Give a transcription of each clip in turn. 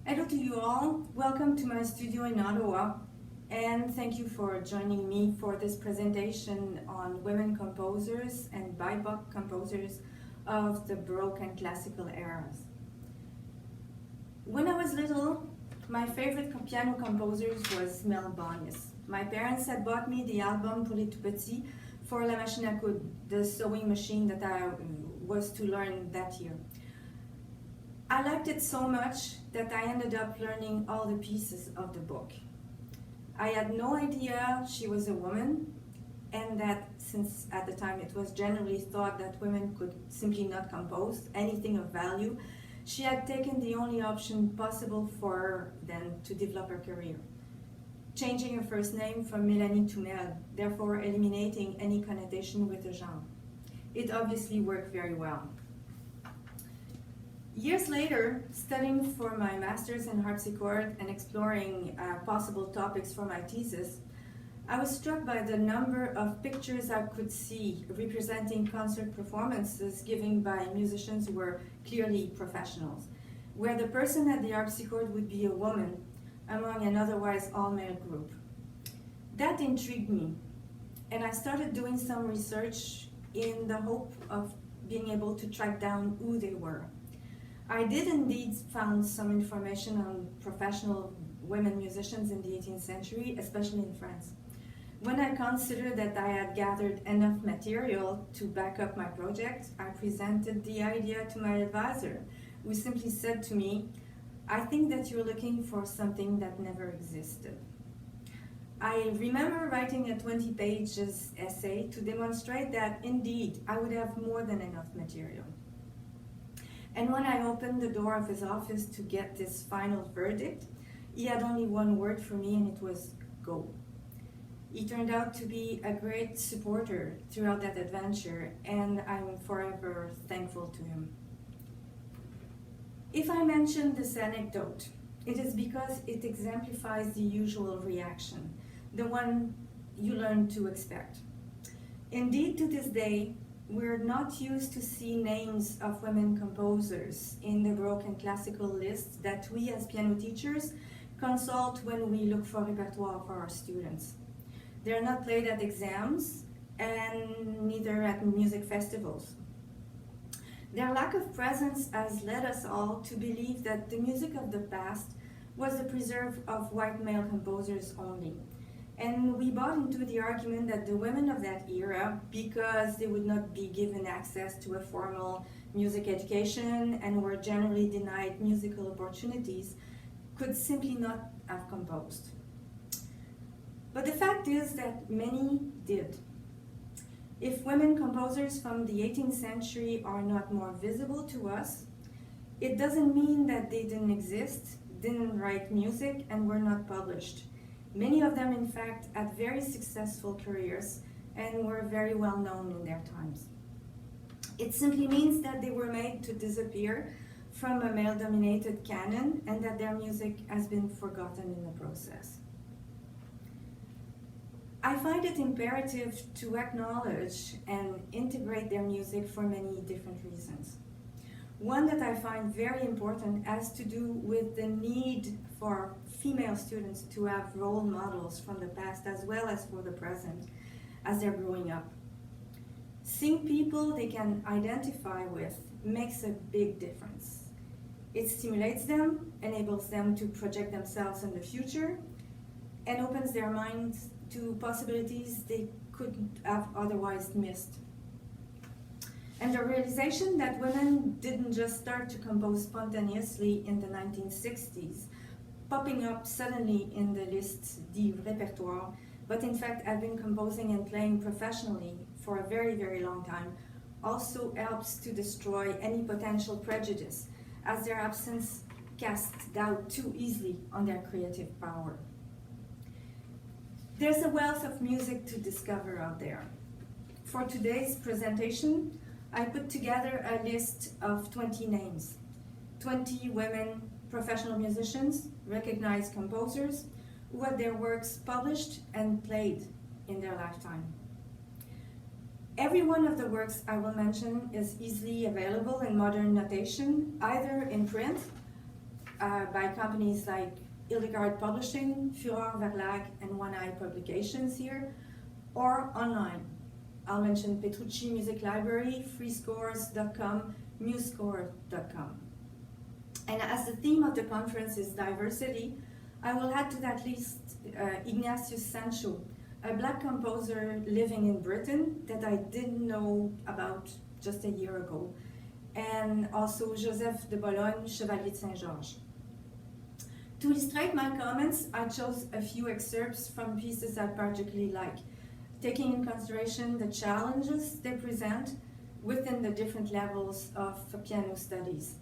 Hello to you all. Welcome to my studio in Ottawa, and thank you for joining me for this presentation on women composers and BIPOC composers of the Baroque and classical eras. When I was little, my favorite piano composer was Mel Bonis. My parents had bought me the album Pour les tout petits for La Machine à Coudre, the sewing machine that I was to learn that year. I liked it so much that I ended up learning all the pieces of the book. I had no idea she was a woman, and that since at the time it was generally thought that women could simply not compose anything of value, she had taken the only option possible for her then to develop her career, changing her first name from Mélanie to Mel, therefore eliminating any connotation with the genre. It obviously worked very well. Years later, studying for my master's in Harpsichord and exploring possible topics for my thesis, I was struck by the number of pictures I could see representing concert performances given by musicians who were clearly professionals, where the person at the harpsichord would be a woman among an otherwise all-male group. That intrigued me, and I started doing some research in the hope of being able to track down who they were. I did indeed found some information on professional women musicians in the 18th century, especially in France. When I considered that I had gathered enough material to back up my project, I presented the idea to my advisor, who simply said to me, "I think that you're looking for something that never existed." I remember writing a 20 pages essay to demonstrate that indeed I would have more than enough material. And when I opened the door of his office to get this final verdict, he had only one word for me, and it was go. He turned out to be a great supporter throughout that adventure, and I'm forever thankful to him. If I mention this anecdote, it is because it exemplifies the usual reaction, the one you learn to expect. Indeed, to this day, we're not used to see names of women composers in the Baroque and classical lists that we as piano teachers consult when we look for repertoire for our students. They're not played at exams and neither at music festivals. Their lack of presence has led us all to believe that the music of the past was the preserve of white male composers only. And we bought into the argument that the women of that era, because they would not be given access to a formal music education and were generally denied musical opportunities, could simply not have composed. But the fact is that many did. If women composers from the 18th century are not more visible to us, it doesn't mean that they didn't exist, didn't write music, and were not published. Many of them, in fact, had very successful careers and were very well known in their times. It simply means that they were made to disappear from a male-dominated canon and that their music has been forgotten in the process. I find it imperative to acknowledge and integrate their music for many different reasons. One that I find very important has to do with the need for female students to have role models from the past as well as for the present as they're growing up. Seeing people they can identify with makes a big difference. It stimulates them, enables them to project themselves in the future, and opens their minds to possibilities they couldn't have otherwise missed. And the realization that women didn't just start to compose spontaneously in the 1960s, popping up suddenly in the lists du répertoire, but in fact have been composing and playing professionally for a very, very long time, also helps to destroy any potential prejudice, as their absence casts doubt too easily on their creative power. There's a wealth of music to discover out there. For today's presentation, I put together a list of 20 names, 20 women professional musicians, recognized composers, who had their works published and played in their lifetime. Every one of the works I will mention is easily available in modern notation, either in print by companies like Hildegard Publishing, Fureur Verlag, and One Eye Publications here, or online. I'll mention Petrucci Music Library, freescores.com, musescore.com. And as the theme of the conference is diversity, I will add to that list Ignatius Sancho, a black composer living in Britain that I didn't know about just a year ago, and also Joseph de Bologne, Chevalier de Saint-Georges. To illustrate my comments, I chose a few excerpts from pieces I particularly like, taking in consideration the challenges they present within the different levels of piano studies.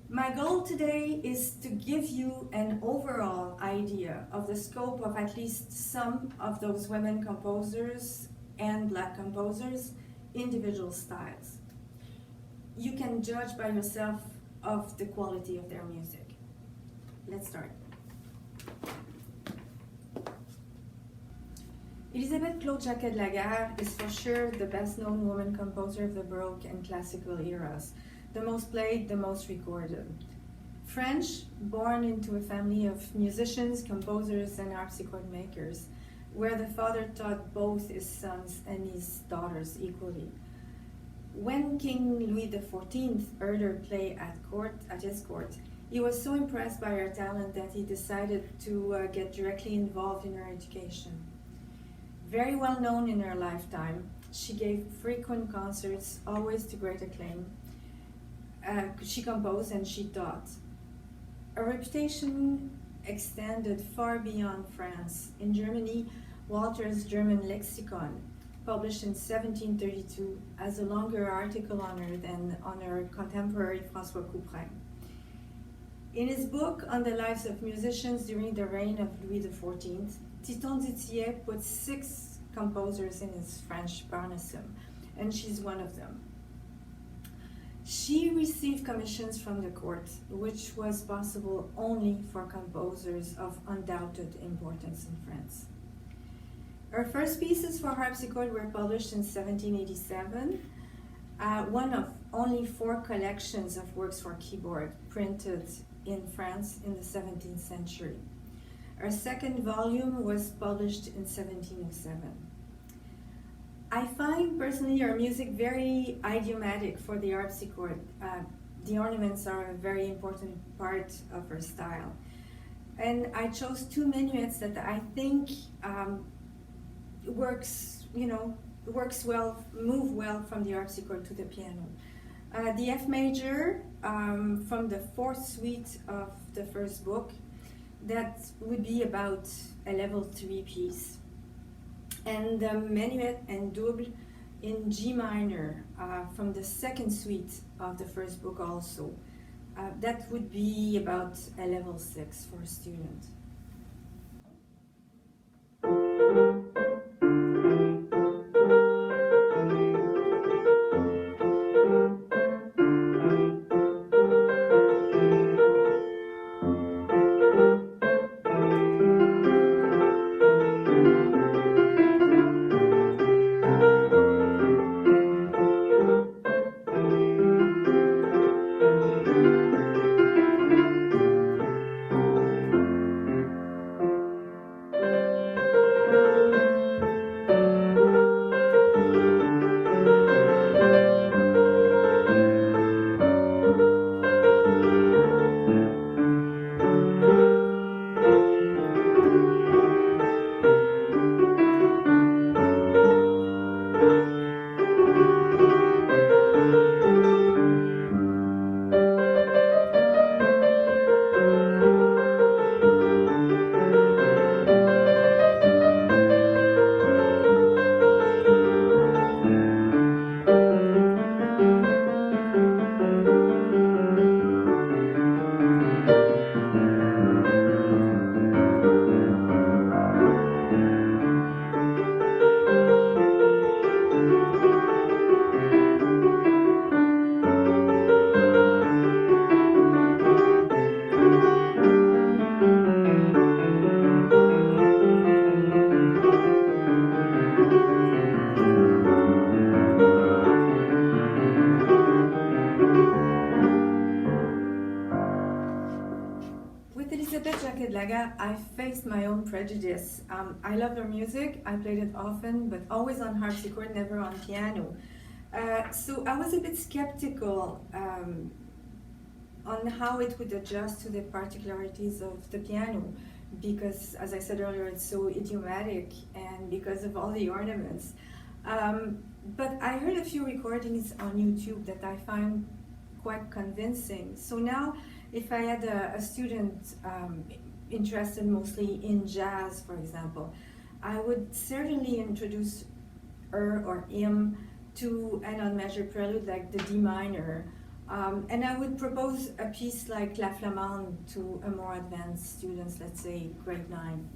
My goal today is to give you an overall idea of the scope of at least some of those women composers and black composers' individual styles. You can judge by yourself of the quality of their music. Let's start. Elisabeth Claude Jacquet de la Guerre is for sure the best-known woman composer of the Baroque and classical eras, the most played, the most recorded. French, born into a family of musicians, composers, and harpsichord makers, where the father taught both his sons and his daughters equally. When King Louis XIV heard her play at his court, he was so impressed by her talent that he decided to get directly involved in her education. Very well known in her lifetime, she gave frequent concerts, always to great acclaim. She composed and she taught. Her reputation extended far beyond France. In Germany, Walter's German Lexicon, published in 1732, has a longer article on her than on her contemporary François Couperin. In his book on the lives of musicians during the reign of Louis XIV, Titon Dutillet puts 6 composers in his French parnassum, and she's one of them. She received commissions from the court, which was possible only for composers of undoubted importance in France. Her first pieces for harpsichord were published in 1787, one of only 4 collections of works for keyboard printed in France in the 17th century. Her second volume was published in 1707. I find personally her music very idiomatic for the harpsichord. The ornaments are a very important part of her style. And I chose 2 minuets that I think works well, move well from the harpsichord to the piano. The F major from the 4th suite of the first book, that would be about a level 3 piece. And the Menuet and Double in G minor from the 2nd suite of the first book also. That would be about a level 6 for a student. Saga, I faced my own prejudice. I love her music, I played it often, but always on harpsichord, never on piano. So I was a bit skeptical on how it would adjust to the particularities of the piano, because, as I said earlier, it's so idiomatic and because of all the ornaments. But I heard a few recordings on YouTube that I found quite convincing. So now, if I had a student interested mostly in jazz, for example, I would certainly introduce her or him to an unmeasured prelude like the D minor. And I would propose a piece like La Flamande to a more advanced students, let's say grade 9.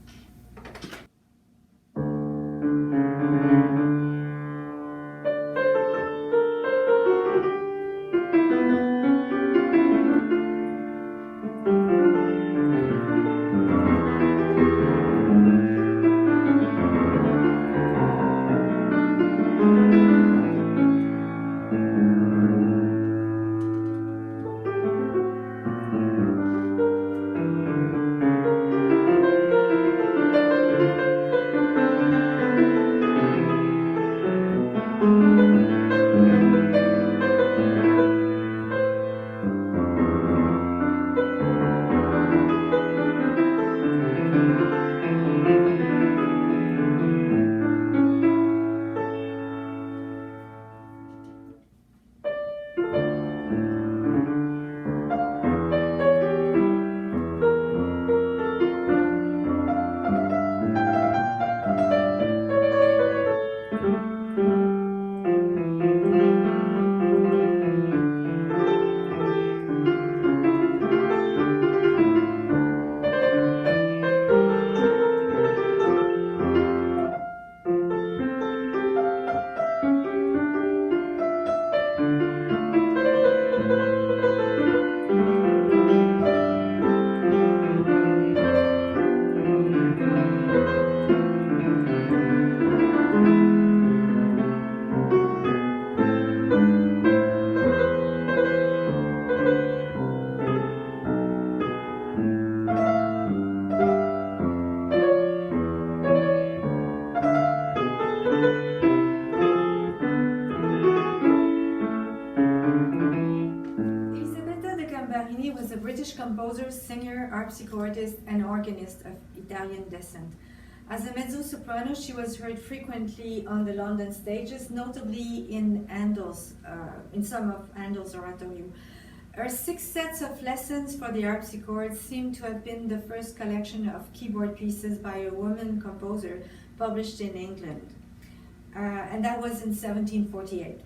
Was a British composer, singer, harpsichordist, and organist of Italian descent. As a mezzo-soprano, she was heard frequently on the London stages, notably in some of Handel's oratorio. Her 6 sets of lessons for the harpsichord seem to have been the first collection of keyboard pieces by a woman composer published in England, and that was in 1748.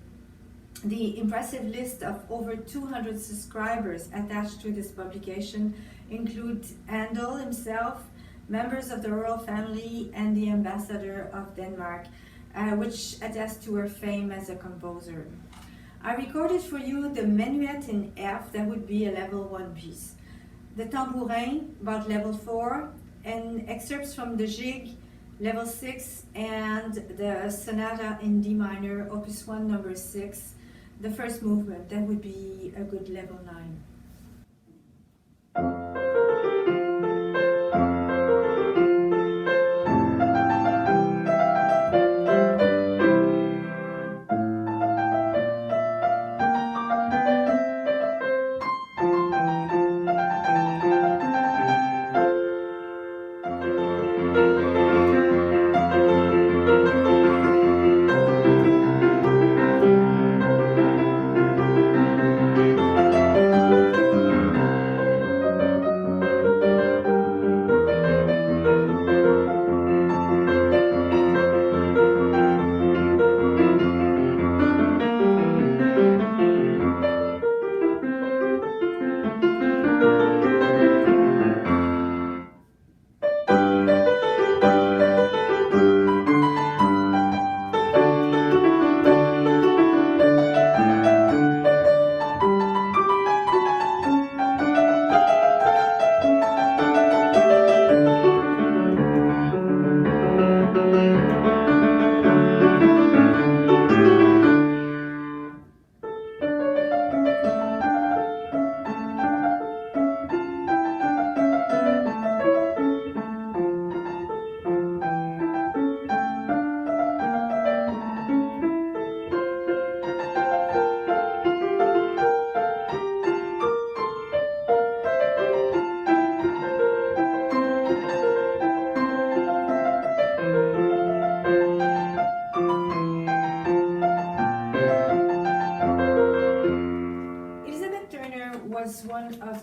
The impressive list of over 200 subscribers attached to this publication include Handel himself, members of the royal family, and the ambassador of Denmark, which attest to her fame as a composer. I recorded for you the Menuet in F, that would be a level 1 piece, the Tambourin, about level 4, and excerpts from the Gigue, level 6, and the Sonata in D minor, opus 1, number 6, the first movement, that would be a good level 9.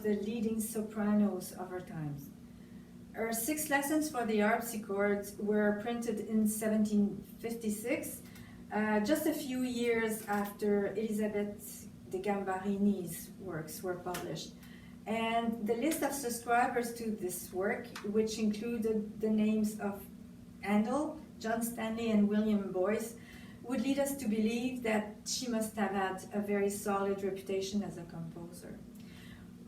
the leading sopranos of our times. Her 6 lessons for the harpsichord were printed in 1756, just a few years after Elisabeth de Gambarini's works were published. And the list of subscribers to this work, which included the names of Handel, John Stanley, and William Boyce, would lead us to believe that she must have had a very solid reputation as a composer.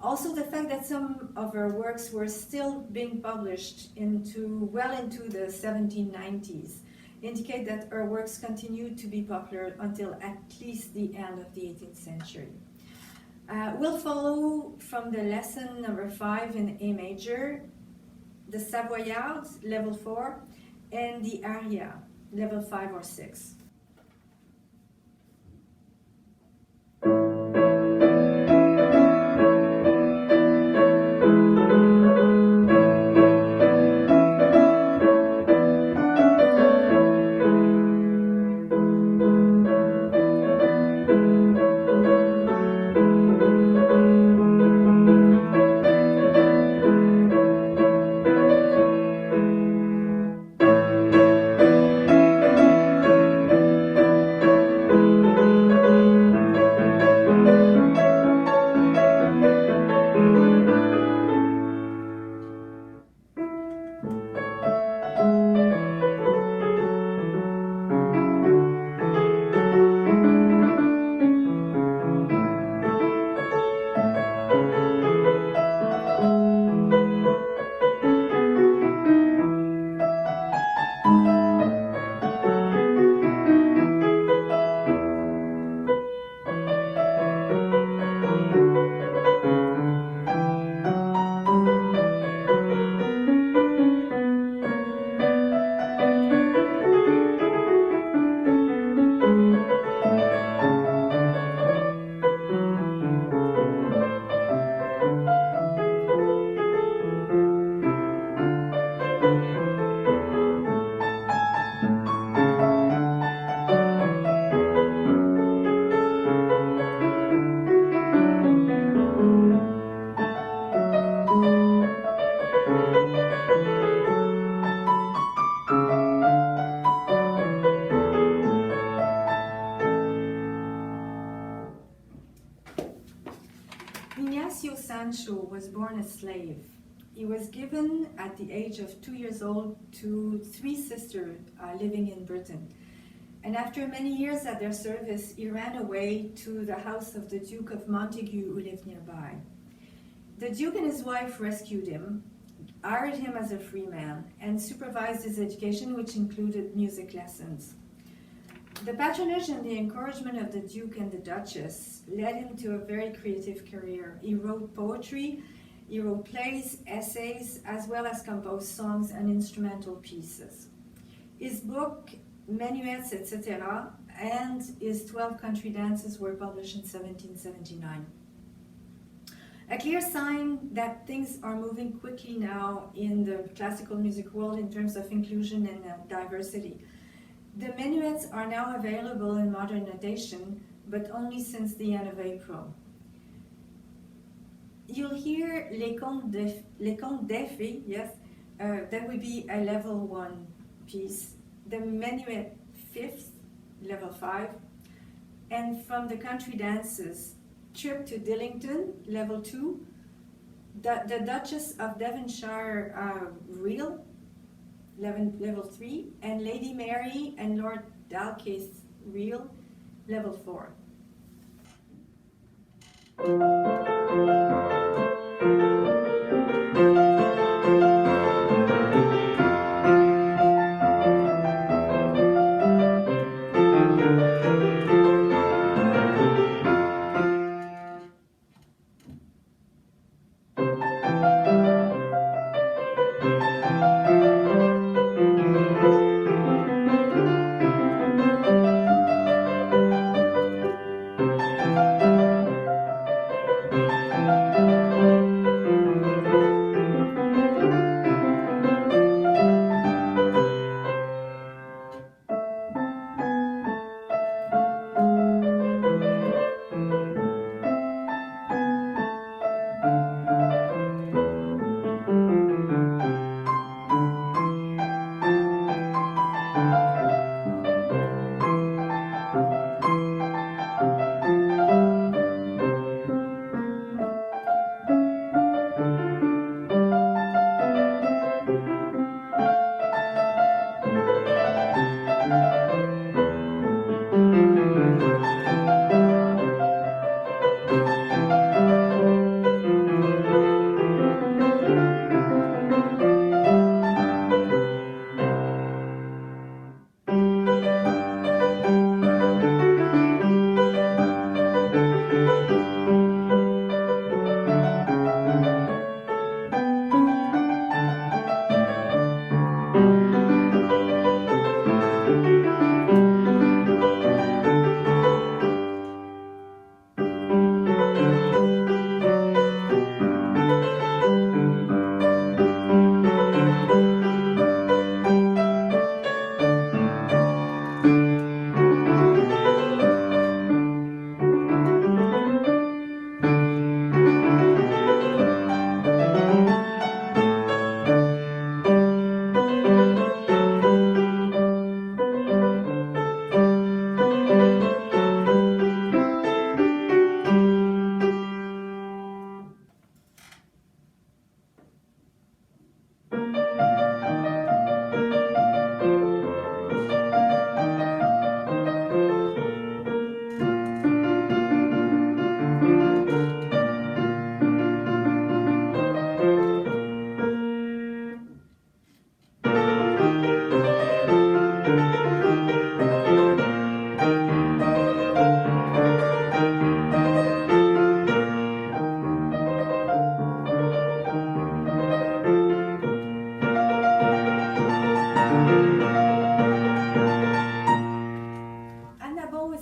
Also, the fact that some of her works were still being published well into the 1790s indicate that her works continued to be popular until at least the end of the 18th century. We'll follow from the lesson number 5 in A major, the Savoyard, level 4, and the Aria, level 5 or 6. Ignatius Sancho was born a slave. He was given at the age of 2 years old to 3 sisters living in Britain. And after many years at their service, he ran away to the house of the Duke of Montague, who lived nearby. The Duke and his wife rescued him, hired him as a free man, and supervised his education, which included music lessons. The patronage and the encouragement of the Duke and the Duchess led him to a very creative career. He wrote poetry, he wrote plays, essays, as well as composed songs and instrumental pieces. His book, Menuets, etc., and his 12 country dances were published in 1779. A clear sign that things are moving quickly now in the classical music world in terms of inclusion and diversity. The menuets are now available in modern notation, but only since the end of April. You'll hear Les Contes d'Effet, yes, that would be a level 1 piece. The Menuet 5th, level 5, and from the country dances, Trip to Dillington, level 2, the Duchess of Devonshire Reel, level 3, and Lady Mary and Lord Dalkeith's Reel, level 4.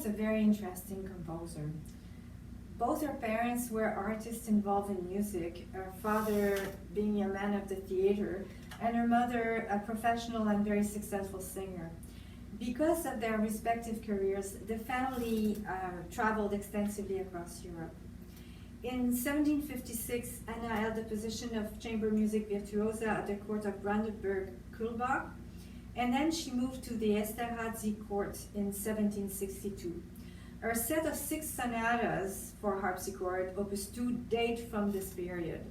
a very interesting composer. Both her parents were artists involved in music, her father being a man of the theater, and her mother a professional and very successful singer. Because of their respective careers, the family traveled extensively across Europe. In 1756, Anna held the position of chamber music virtuosa at the court of Brandenburg-Kulmbach, and then she moved to the Esterházy court in 1762. Her set of 6 sonatas for harpsichord, opus 2, date from this period.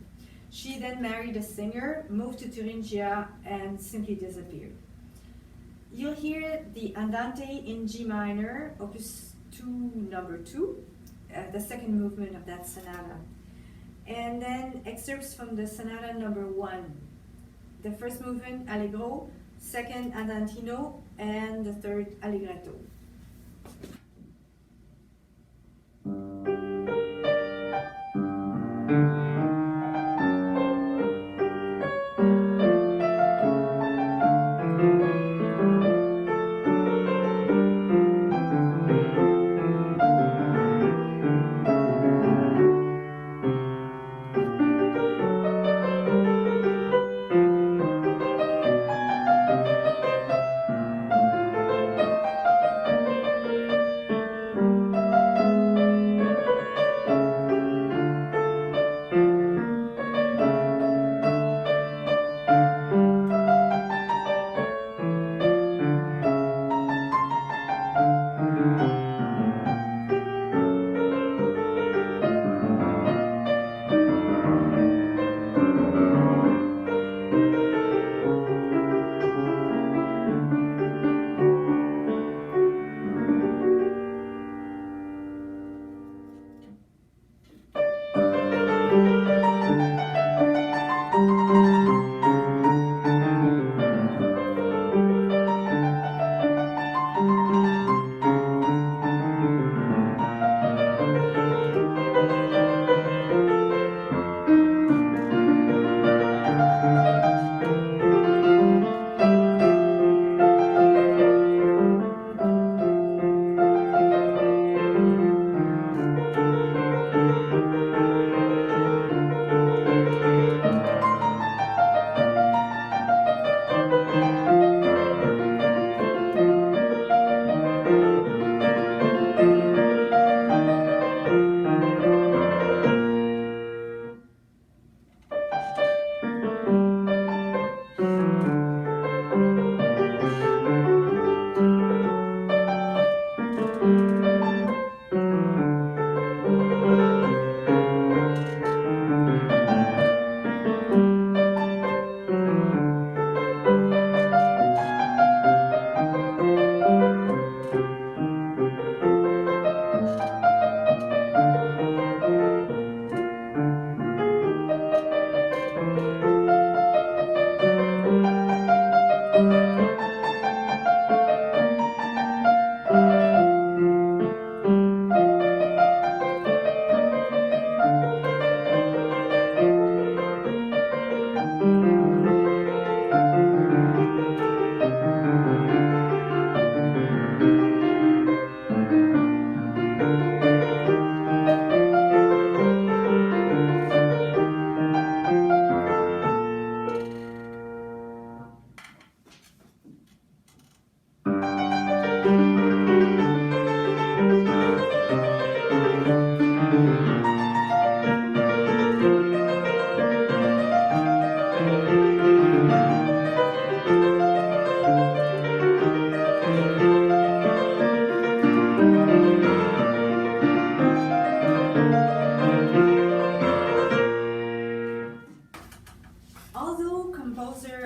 She then married a singer, moved to Thuringia, and simply disappeared. You'll hear the Andante in G minor, opus 2, number 2, the second movement of that sonata. And then excerpts from the sonata number 1. The first movement, Allegro, second, Andantino, and the third, Allegretto.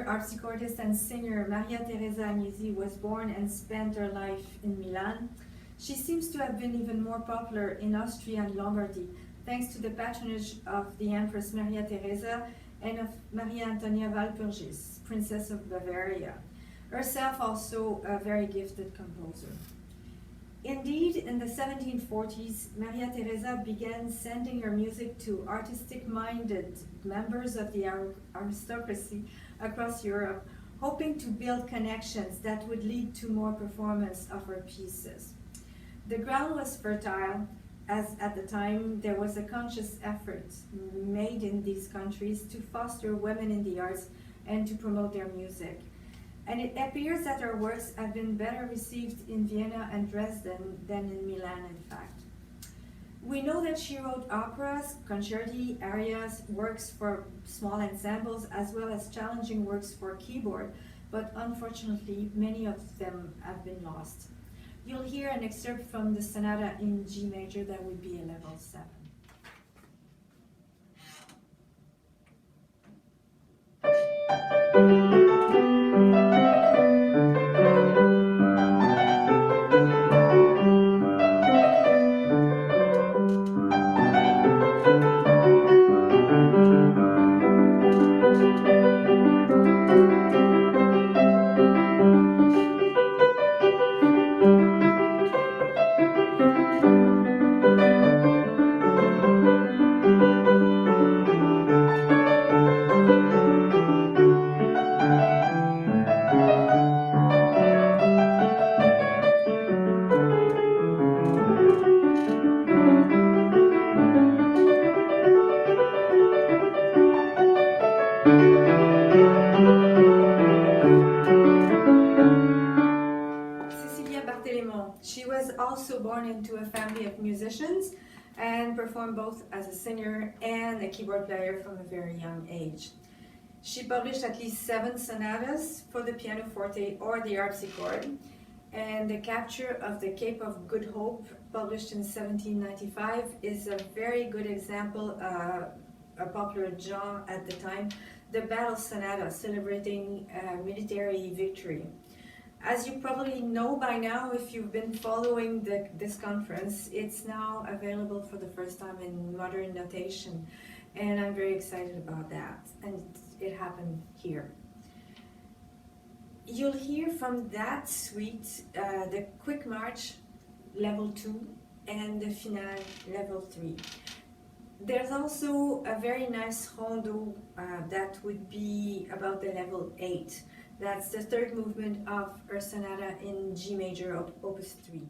Harpsichordist and singer Maria Teresa Agnesi was born and spent her life in Milan. She seems to have been even more popular in Austria and Lombardy, thanks to the patronage of the Empress Maria Teresa and of Maria Antonia Walpurgis, Princess of Bavaria, herself also a very gifted composer. Indeed, in the 1740s, Maria Teresa began sending her music to artistic-minded members of the aristocracy across Europe, hoping to build connections that would lead to more performance of her pieces. The ground was fertile, as at the time there was a conscious effort made in these countries to foster women in the arts and to promote their music. And it appears that her works have been better received in Vienna and Dresden than in Milan, in fact. We know that she wrote operas, concerti, arias, works for small ensembles, as well as challenging works for keyboard, but unfortunately, many of them have been lost. You'll hear an excerpt from the sonata in G major that would be a level 7. She was also born into a family of musicians and performed both as a singer and a keyboard player from a very young age. She published at least 7 sonatas for the pianoforte or the harpsichord, and The Capture of the Cape of Good Hope, published in 1795, is a very good example of a popular genre at the time, the battle sonata celebrating military victory. As you probably know by now, if you've been following this conference, it's now available for the first time in modern notation, and I'm very excited about that, and it happened here. You'll hear from that suite the Quick March, level 2, and the Finale, level 3. There's also a very nice rondo that would be about the level 8. That's the third movement of her sonata in G major, opus 3.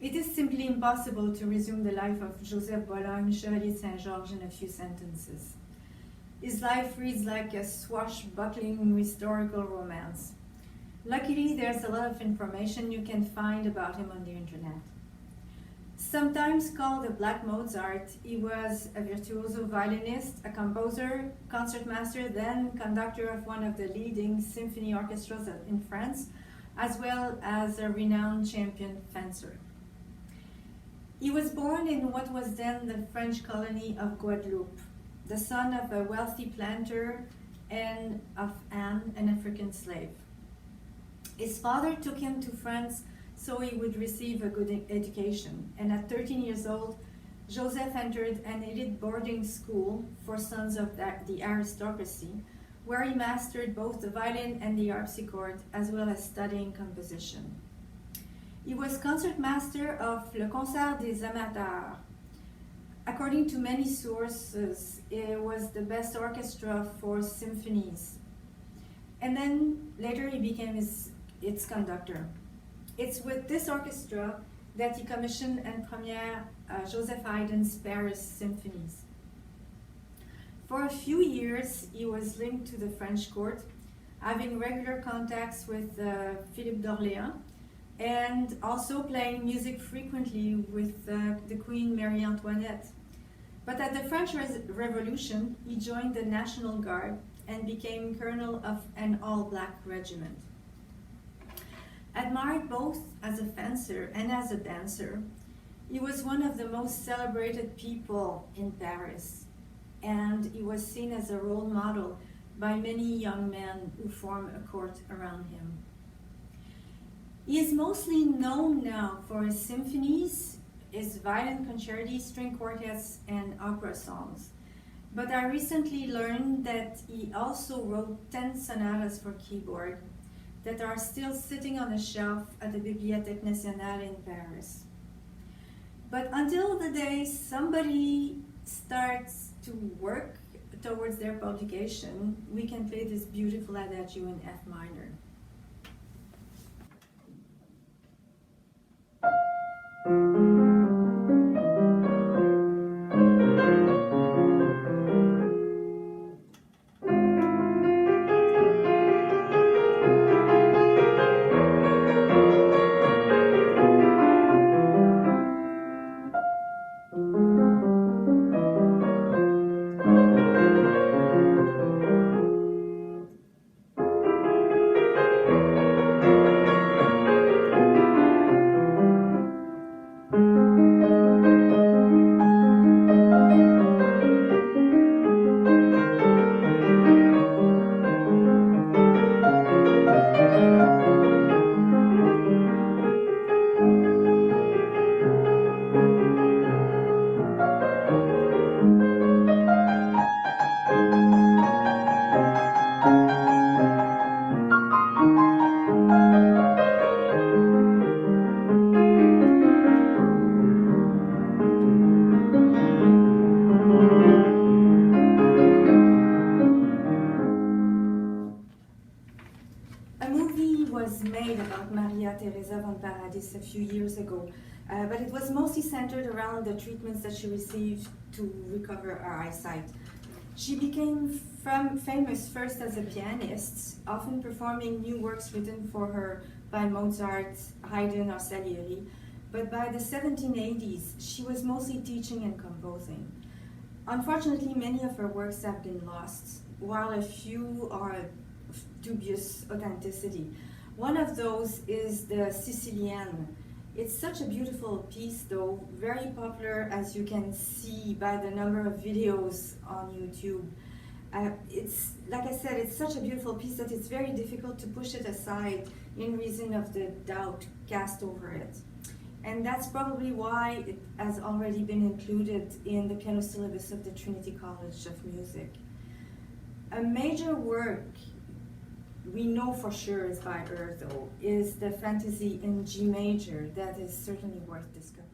It is simply impossible to resume the life of Joseph Bologne, Chevalier de Saint-Georges, in a few sentences. His life reads like a swashbuckling historical romance. Luckily, there's a lot of information you can find about him on the internet. Sometimes called the Black Mozart, he was a virtuoso violinist, a composer, concertmaster, then conductor of one of the leading symphony orchestras in France, as well as a renowned champion fencer. He was born in what was then the French colony of Guadeloupe, the son of a wealthy planter and of Anne, an African slave. His father took him to France so he would receive a good education, and at 13 years old, Joseph entered an elite boarding school for sons of the aristocracy, where he mastered both the violin and the harpsichord, as well as studying composition. He was concertmaster of Le Concert des Amateurs. According to many sources, it was the best orchestra for symphonies. And then later he became its conductor. It's with this orchestra that he commissioned and premiered Joseph Haydn's Paris symphonies. For a few years, he was linked to the French court, having regular contacts with Philippe d'Orléans, and also playing music frequently with the Queen Marie Antoinette. But at the French Revolution, he joined the National Guard and became colonel of an all-black regiment. Admired both as a fencer and as a dancer, he was one of the most celebrated people in Paris, and he was seen as a role model by many young men who form a court around him. He is mostly known now for his symphonies, his violin concerti, string quartets, and opera songs. But I recently learned that he also wrote 10 sonatas for keyboard that are still sitting on a shelf at the Bibliothèque Nationale in Paris. But until the day somebody starts to work towards their publication, we can play this beautiful adagio in F minor. Teresa von Paradis a few years ago, but it was mostly centered around the treatments that she received to recover her eyesight. She became famous first as a pianist, often performing new works written for her by Mozart, Haydn, or Salieri, but by the 1780s, she was mostly teaching and composing. Unfortunately, many of her works have been lost, while a few are of dubious authenticity. One of those is the Sicilienne. It's such a beautiful piece, though, very popular, as you can see by the number of videos on YouTube. It's, like I said, it's such a beautiful piece that it's very difficult to push it aside in reason of the doubt cast over it. And that's probably why it has already been included in the piano syllabus of the Trinity College of Music. A major work we know for sure is by her, though, is the Fantasy in G major that is certainly worth discovering.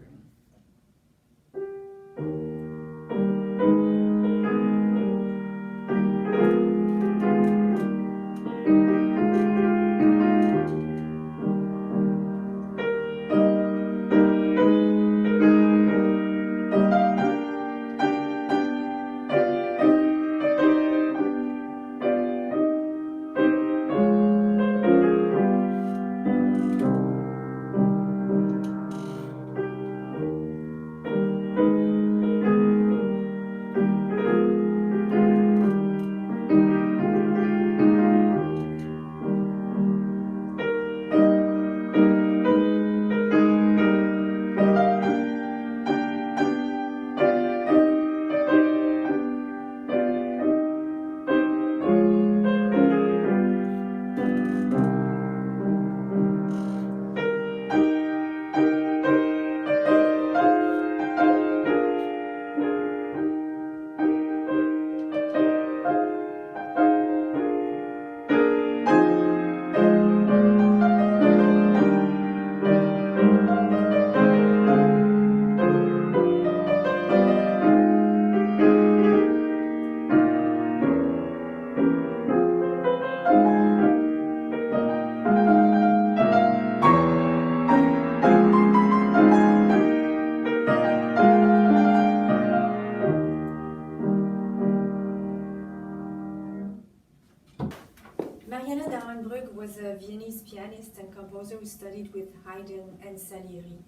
Marianna Martinez was a Viennese pianist and composer who studied with Haydn and Salieri.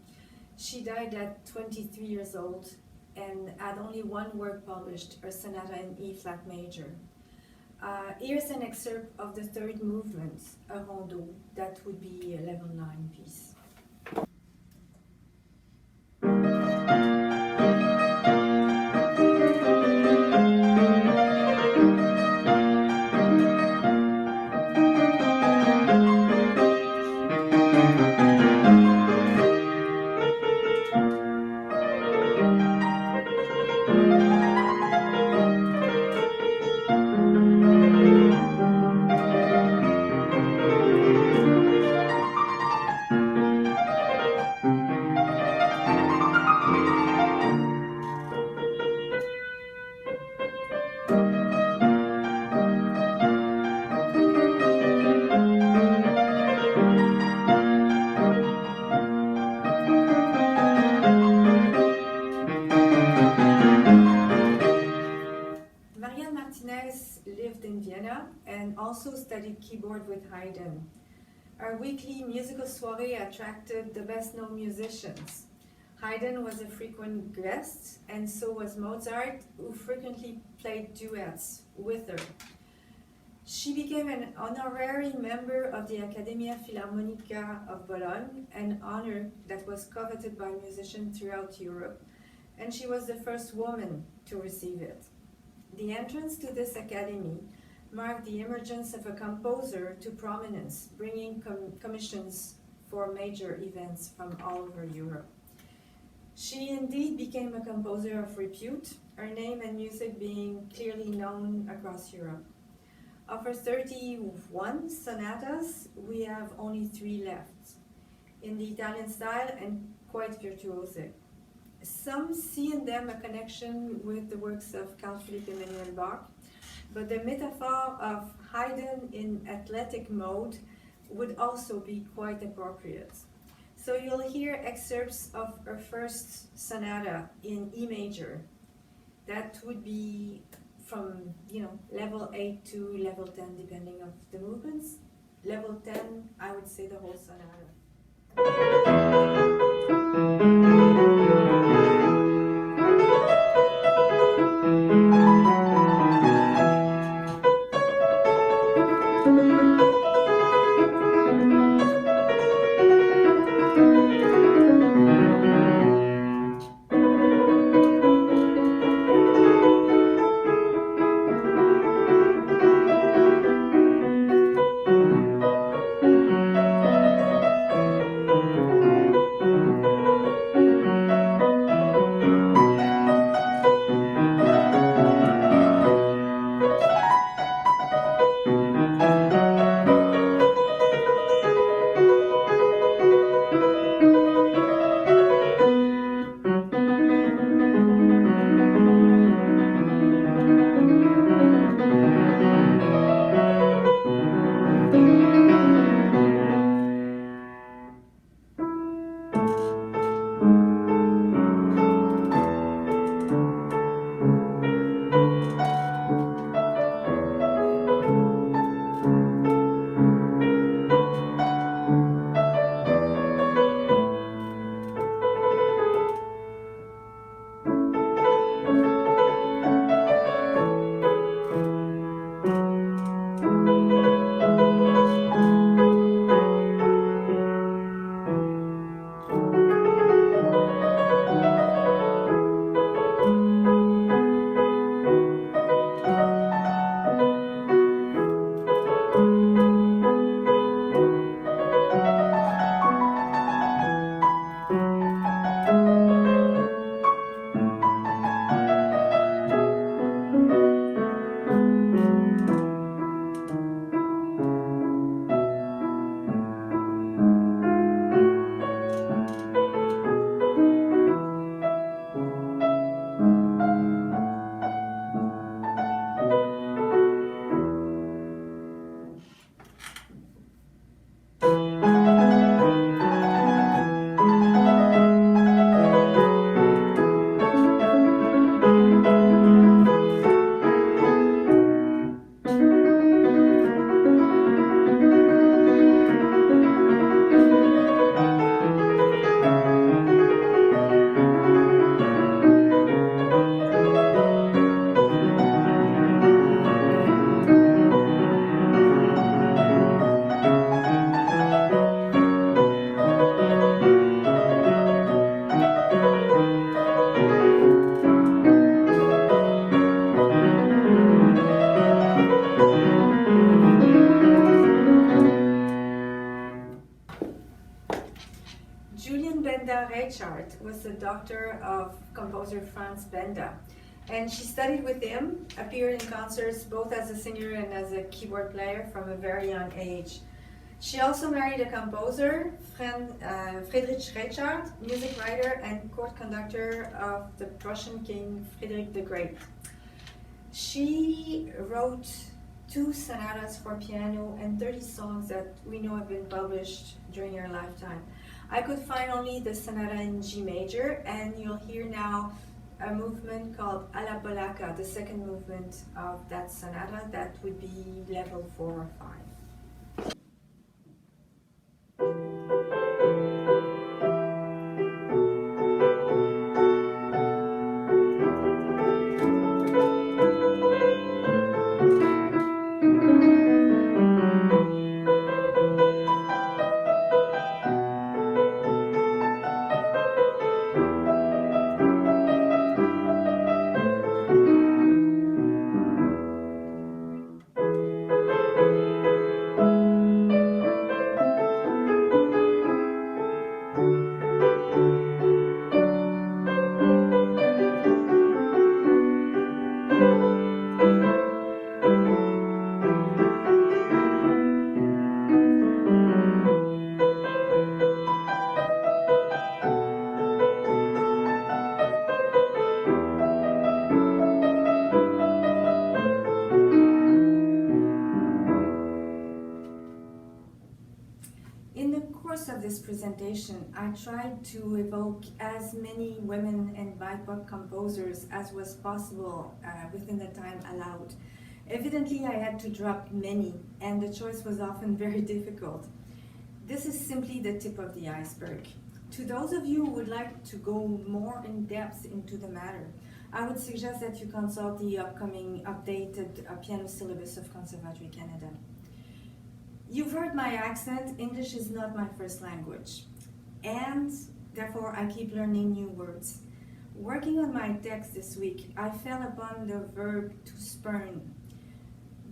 She died at 23 years old and had only one work published, her sonata in E-flat major. Here's an excerpt of the third movement, a rondo, that would be a level 9 piece. Lived in Vienna and also studied keyboard with Haydn. Our weekly musical soirée attracted the best-known musicians. Haydn was a frequent guest, and so was Mozart, who frequently played duets with her. She became an honorary member of the Accademia Filarmonica of Bologna, an honor that was coveted by musicians throughout Europe, and she was the first woman to receive it. The entrance to this academy marked the emergence of a composer to prominence, bringing commissions for major events from all over Europe. She indeed became a composer of repute, her name and music being clearly known across Europe. Of her 31 sonatas, we have only 3 left, in the Italian style and quite virtuosic. Some see in them a connection with the works of Carl Philipp Emanuel Bach, but the metaphor of Haydn in athletic mode would also be quite appropriate. So you'll hear excerpts of her first sonata in E major. That would be from level 8 to level 10, depending on the movements. Level 10, I would say the whole sonata. Richard was the daughter of composer Franz Benda, and she studied with him, appeared in concerts both as a singer and as a keyboard player from a very young age. She also married a composer, Friedrich Richard, music writer and court conductor of the Prussian King Frederick the Great. She wrote 2 sonatas for piano and 30 songs that we know have been published during her lifetime. I could find only the sonata in G major, and you'll hear now a movement called Alla Polacca, the second movement of that sonata. That would be level 4 or 5. Of this presentation, I tried to evoke as many women and BIPOC composers as was possible within the time allowed. Evidently, I had to drop many, and the choice was often very difficult. This is simply the tip of the iceberg. To those of you who would like to go more in depth into the matter, I would suggest that you consult the upcoming updated piano syllabus of Conservatory Canada. You've heard my accent. English is not my first language, and therefore I keep learning new words. Working on my text this week, I fell upon the verb to spurn.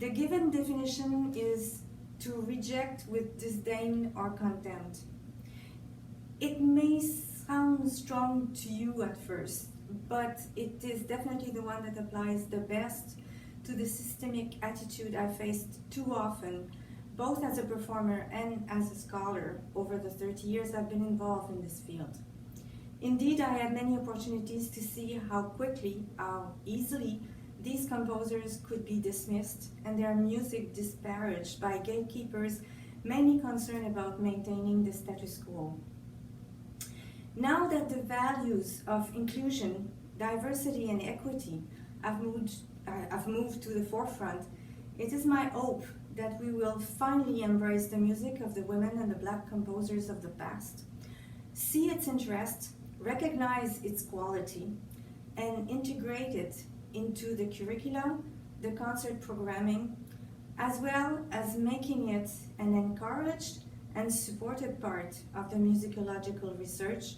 The given definition is to reject with disdain or contempt. It may sound strong to you at first, but it is definitely the one that applies the best to the systemic attitude I faced too often, both as a performer and as a scholar over the 30 years I've been involved in this field. Indeed, I had many opportunities to see how quickly, how easily these composers could be dismissed and their music disparaged by gatekeepers mainly concerned about maintaining the status quo. Now that the values of inclusion, diversity, and equity have moved to the forefront, it is my hope that we will finally embrace the music of the women and the Black composers of the past, see its interest, recognize its quality, and integrate it into the curricula, the concert programming, as well as making it an encouraged and supported part of the musicological research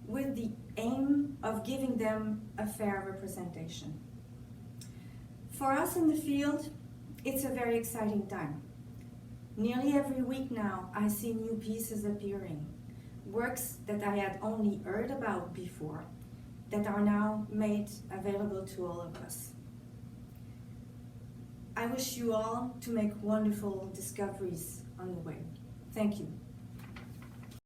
with the aim of giving them a fair representation. For us in the field, it's a very exciting time. Nearly every week now, I see new pieces appearing, works that I had only heard about before, that are now made available to all of us. I wish you all to make wonderful discoveries on the way. Thank you.